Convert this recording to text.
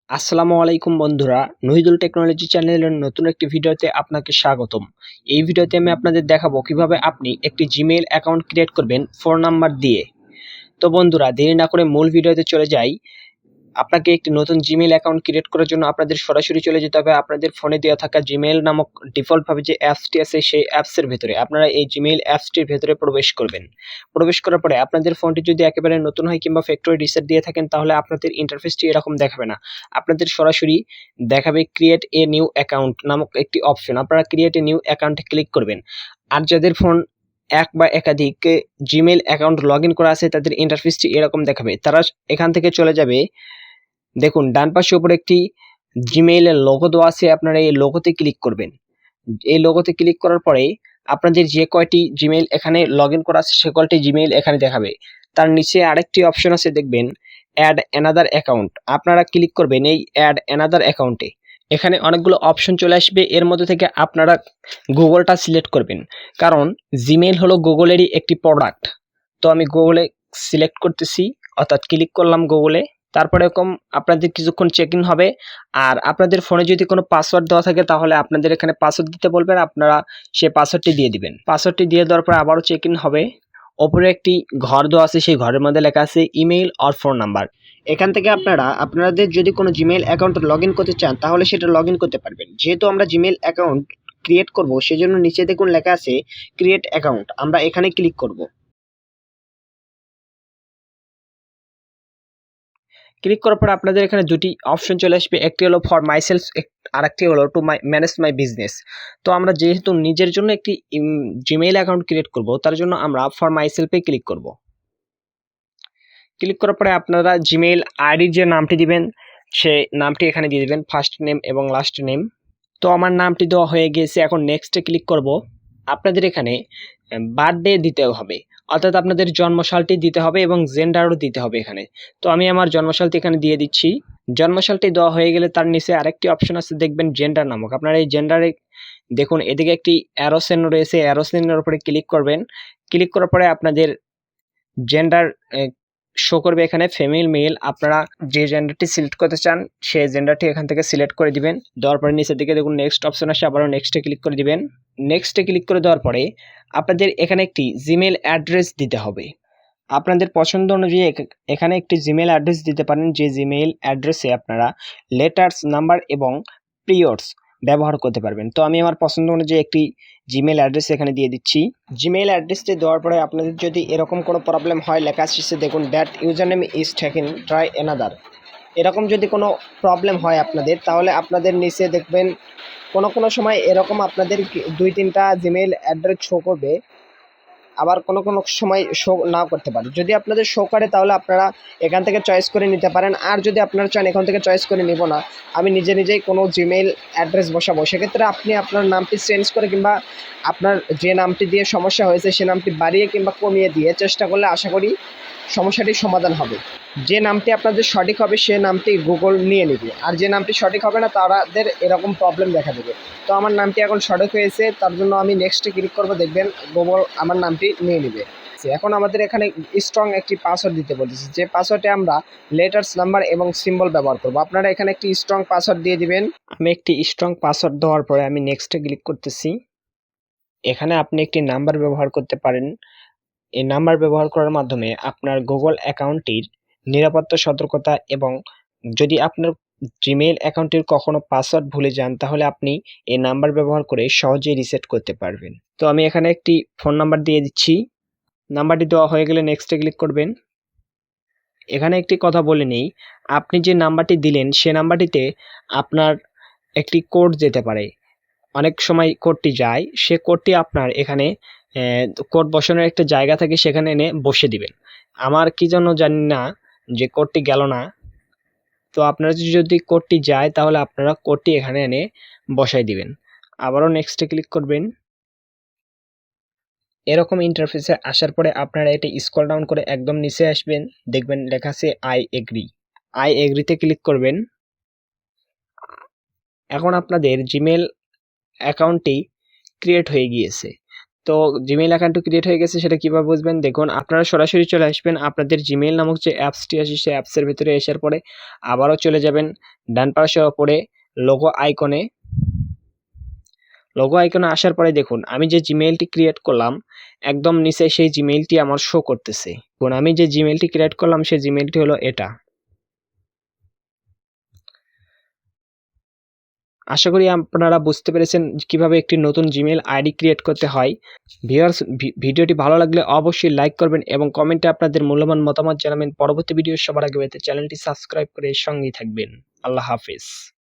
আসসালামু আলাইকুম বন্ধুরা, নুহিদুল টেকনোলজি চ্যানেলের নতুন একটি ভিডিওতে আপনাকে স্বাগতম। এই ভিডিওতে আমি আপনাদের দেখাবো কিভাবে আপনি একটি জিমেইল অ্যাকাউন্ট ক্রিয়েট করবেন ফোন নাম্বার দিয়ে। তো বন্ধুরা, দেরি না করে মূল ভিডিওতে চলে যাই। আপনাকে একটি নতুন জিমেইল অ্যাকাউন্ট ক্রিয়েট করার জন্য আপনাদের সরাসরি চলে যেতে হবে আপনাদের ফোনে দেওয়া থাকা জিমেইল নামক ডিফল্টভাবে যে অ্যাপসটি আছে সেই অ্যাপসের ভেতরে। আপনারা এই জিমেইল অ্যাপসটির ভেতরে প্রবেশ করবেন। প্রবেশ করার পরে আপনাদের ফোনটি যদি একেবারে নতুন হয় কিংবা ফ্যাক্টরি রিসেট দিয়ে থাকেন, তাহলে আপনাদের ইন্টারফেসটি এরকম দেখাবে না। আপনাদের সরাসরি দেখাবে ক্রিয়েট এ নিউ অ্যাকাউন্ট নামক একটি অপশন। আপনারা ক্রিয়েট এ নিউ অ্যাকাউন্টে ক্লিক করবেন। আর যাদের ফোন এক বা একাধিক জিমেইল অ্যাকাউন্ট লগ ইন করা আছে তাদের ইন্টারফেসটি এরকম দেখাবে। তারা এখান থেকে চলে যাবে। দেখুন ডান পাশে উপরে একটি জিমেইলের লোগো দেওয়া আছে, আপনারা এই লোগোতে ক্লিক করবেন। এই লোগোতে ক্লিক করার পরে আপনাদের যে কয়টি জিমেইল এখানে লগ ইন করা আছে সে কয়টি জিমেইল এখানে দেখাবে। তার নিচে আরেকটি অপশন আছে, দেখবেন অ্যাড অ্যানাদার অ্যাকাউন্ট। আপনারা ক্লিক করবেন এই অ্যাড অ্যানাদার অ্যাকাউন্টে। এখানে অনেকগুলো অপশন চলে আসবে, এর মধ্যে থেকে আপনারা গুগলটা সিলেক্ট করবেন, কারণ জিমেইল হলো গুগলেরই একটি প্রোডাক্ট। তো আমি গুগলে সিলেক্ট করতেছি, অর্থাৎ ক্লিক করলাম গুগলে। তারপরে এরকম আপনাদের কিছুক্ষণ চেক ইন হবে। আর আপনাদের ফোনে যদি কোনো পাসওয়ার্ড দেওয়া থাকে তাহলে আপনাদের এখানে পাসওয়ার্ড দিতে বলবেন, আপনারা সেই পাসওয়ার্ডটি দিয়ে দিবেন। পাসওয়ার্ডটি দিয়ে দেওয়ার পর আবারও চেক ইন হবে। ওপরে একটি ঘর দেওয়া আছে, সেই ঘরের মধ্যে লেখা আছে ইমেইল অর ফোন নাম্বার। এখান থেকে আপনারা আপনাদের যদি কোনো জিমেইল অ্যাকাউন্ট লগ ইন করতে চান তাহলে সেটা লগ ইন করতে পারবেন। যেহেতু আমরা জিমেইল অ্যাকাউন্ট ক্রিয়েট করব, সেজন্য নিচে দেখুন লেখা আছে ক্রিয়েট অ্যাকাউন্ট। আমরা এখানে ক্লিক করব। ক্লিক করার পর আপনাদের এখানে দুটি অপশন চলে আসবে, একটি হলো ফর মাইসেলফ আর একটি হলো টু ম্যানেজ মাই বিজনেস। তো আমরা যেহেতু নিজের জন্য একটি জিমেইল অ্যাকাউন্ট ক্রিয়েট করব, তার জন্য আমরা ফর মাইসেলফে ক্লিক করব। ক্লিক করার পরে আপনারা জিমেইল আইডির যে নামটি দিবেন সে নামটি এখানে দিয়ে দিবেন, ফার্স্ট নেম এবং লাস্ট নেম। তো আমার নামটি দেওয়া হয়ে গিয়েছে, এখন নেক্সটে ক্লিক করব। আপনাদের এখানে বার্থডে দিতে হবে, অর্থাৎ আপনাদের জন্মসালটি দিতে হবে এবং জেন্ডারও দিতে হবে এখানে। তো আমি আমার জন্মসালটি এখানে দিয়ে দিচ্ছি। জন্মসালটি দেওয়া হয়ে গেলে তার নিচে আরেকটি অপশন আছে, দেখবেন জেন্ডার নামক। আপনারা এই জেন্ডারে দেখুন এদিকে একটি অ্যারোসেন রয়েছে, অ্যারোসেনের উপরে ক্লিক করবেন। ক্লিক করার পরে আপনাদের জেন্ডার শো করবে এখানে ফিমেল মেল। আপনারা যে জেন্ডারটি সিলেক্ট করতে চান সেই জেন্ডারটি এখান থেকে সিলেক্ট করে দিবেন। দেওয়ার পরে নিচের দিকে দেখুন নেক্সট অপশন আসে, আবারও নেক্সটে ক্লিক করে দিবেন। নেক্সটে ক্লিক করে দেওয়ার পরে আপনাদের এখানে একটি জিমেইল অ্যাড্রেস দিতে হবে। আপনাদের পছন্দ অনুযায়ী এখানে একটি জিমেইল অ্যাড্রেস দিতে পারেন, যে জিমেইল অ্যাড্রেসে আপনারা লেটার্স, নাম্বার এবং পিরিয়ডস ব্যবহার করতে পারবেন। তো আমি আমার পছন্দ অনুযায়ী একটি জিমেইল অ্যাড্রেস এখানে দিয়ে দিচ্ছি। জিমেইল অ্যাড্রেসটি দেওয়ার পরে আপনাদের যদি এরকম কোনো প্রবলেম হয়, লেখা আসছে দেখুন that user name is taken, try another. এরকম যদি কোনো প্রবলেম হয় আপনাদের, তাহলে আপনাদের নিচে দেখবেন কোনো সময় এরকম আপনাদের 2-3টা জিমেইল অ্যাড্রেস শো করবে, আবার কোনো সময় শো নাও করতে পারে। যদি আপনাদের শো করে তাহলে আপনারা এখান থেকে চয়েস করে নিতে পারেন। আর যদি আপনারা চান এখান থেকে চয়েস করে নিব না, আমি নিজেই কোনো জিমেইল অ্যাড্রেস বসাবো, সেক্ষেত্রে আপনি আপনার নামটি চেঞ্জ করে কিংবা আপনার যে নামটি দিয়ে সমস্যা হয়েছে সে নামটি বাড়িয়ে কিংবা কমিয়ে দিয়ে চেষ্টা করলে আশা করি সমস্যাটির সমাধান হবে। যে নামটি আপনাদের সঠিক হবে সে নামটি গুগল নিয়ে নেবে, আর যে নামটি সঠিক হবে না তাদের এরকম প্রবলেম দেখা দেবে। তো আমার নামটি এখন সঠিক হয়েছে, তার জন্য আমি নেক্সটে ক্লিক করব, দেখবেন গুগল আমার নামটি নিয়ে নেবে। এখন আমাদের এখানে স্ট্রং একটি পাসওয়ার্ড দিতে বলেছে, যে পাসওয়ার্ডে আমরা লেটার্স, নাম্বার এবং সিম্বল ব্যবহার করব। আপনারা এখানে একটি স্ট্রং পাসওয়ার্ড দিয়ে দিবেন। আমি একটি স্ট্রং পাসওয়ার্ড দেওয়ার পরে আমি নেক্সটে ক্লিক করতেছি। এখানে আপনি একটি নাম্বার ব্যবহার করতে পারেন। এই নাম্বার ব্যবহার করার মাধ্যমে আপনার গুগল অ্যাকাউন্টটির নিরাপত্তা সতর্কতা, এবং যদি আপনার জিমেইল অ্যাকাউন্টের কখনো পাসওয়ার্ড ভুলে যান তাহলে আপনি এই নাম্বার ব্যবহার করে সহজেই রিসেট করতে পারবেন। তো আমি এখানে একটি ফোন নাম্বার দিয়ে দিচ্ছি। নাম্বারটি দেওয়া হয়ে গেলে নেক্সটে ক্লিক করবেন। এখানে একটি কথা বলে নেই, আপনি যে নাম্বারটি দিলেন সে নাম্বারটিতে আপনার একটি কোড যেতে পারে। অনেক সময় কোডটি যায়, সে কোডটি আপনার এখানে কোড বসানোর একটা জায়গা থাকে, সেখানে এনে বসে দিবেন। আমার কি জন্য জানি না যে কোডটি গেল না। তো আপনারা যদি কোডটি যায় তাহলে আপনারা কোডটি এখানে এনে বসাই দিবেন। আবারও নেক্সটে ক্লিক করবেন। এরকম ইন্টারফেসে আসার পরে আপনারা এটা স্ক্রল ডাউন করে একদম নিচে আসবেন, দেখবেন লেখা আছে আই এগ্রি। আই এগ্রিতে ক্লিক করবেন। এখন আপনাদের জিমেইল অ্যাকাউন্টটি ক্রিয়েট হয়ে গিয়েছে। তো জিমেইল অ্যাকাউন্ট ক্রিয়েট হয়ে গেছে, সেটা কীভাবে বুঝবেন? দেখুন, আপনারা সরাসরি চলে আসবেন আপনাদের জিমেইল নামক যে অ্যাপসটি আছে সেই অ্যাপসের ভিতরে আসার পরে আবারও চলে যাবেন ডান পাশে ওপরে লোগো আইকনে। লোগো আইকনে আসার পরে দেখুন আমি যে জিমেইলটি ক্রিয়েট করলাম একদম নিচে সেই জিমেইলটি আমার শো করতেছে। দেখুন আমি যে জিমেইলটি ক্রিয়েট করলাম সেই জিমেইলটি হলো এটা। আশা করি আপনারা বুঝতে পেরেছেন কিভাবে একটি নতুন জিমেইল আইডি ক্রিয়েট করতে হয়। ভিউয়ার্স, ভিডিওটি ভালো লাগলে অবশ্যই লাইক করবেন এবং কমেন্টে আপনাদের মূল্যবান মতামত জানাবেন। পরবর্তী ভিডিও সবার আগে পেতে চ্যানেলটি সাবস্ক্রাইব করে সঙ্গেই থাকবেন। আল্লাহ হাফেজ।